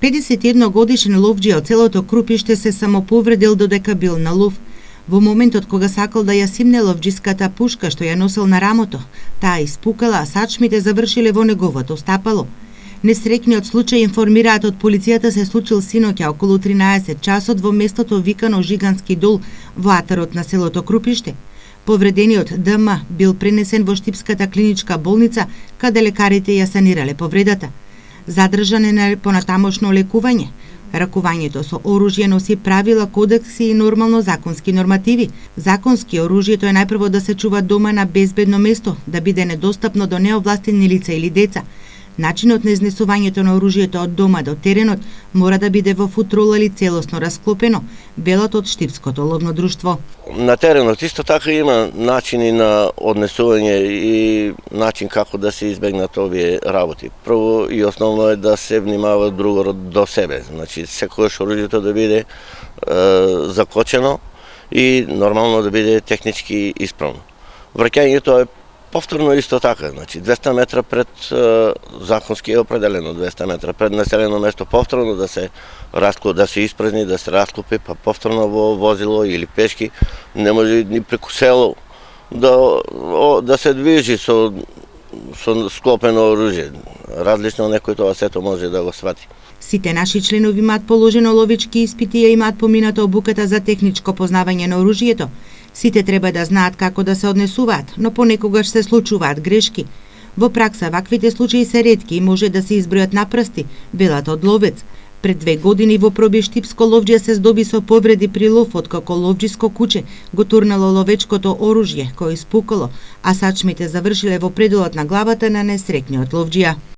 51 ловџија од целото Крупиште се самоповредил додека бил на лов. Во моментот кога сакал да ја симне ловџиската пушка што ја носел на рамото, таа испукала, а сачмите завршиле во неговото стапало. Несреќниот случај, информираат од полицијата, се случил синоќа околу 13 часот во местото викано Жигански дол во атарот на селото Крупиште. Повредениот ДМ бил пренесен во Штипската клиничка болница, каде лекарите ја санирале повредата. Задржан е на понатамошно лекување. Ракувањето со оружје носи правила, кодекси и нормално законски нормативи. Законски оружјето е најпрво да се чува дома на безбедно место, да биде недостапно до неовластени лица или деца. Начинот на изнесувањето на оружјето од дома до теренот мора да биде во футрола или целосно расклопено, велат од Штипското ловно друштво. На теренот исто така има начини на однесување и начин како да се избегнат овие работи. Прво и основно е да се внимава другорот до себе. Значи, секогаш оружјето да биде закочено и нормално да биде технички исправно. Враќањето е повторно исто така, значи 200 метра пред законски е определено 200 метра пред населено место повторно да се испразни, да се расклопи, па повторно во возило или пешки, не може ни преку село да се движи со склопено оружје. Различно некој тоа сето може да го свати. Сите наши членови имаат положено ловечки испити и имаат помината обуката за техничко познавање на оружјето. Сите треба да знаат како да се однесуваат, но понекогаш се случуваат грешки. Во пракса ваквите случаи се ретки и може да се избројат на прсти, велат од ловец. Пред 2 години во Пробив Штипско ловџија се здоби со повреди при лов откако ловџиско куче го турнало ловечкото оружје кој испукало, а сачмите завршиле во предолот на главата на несреќниот ловџија.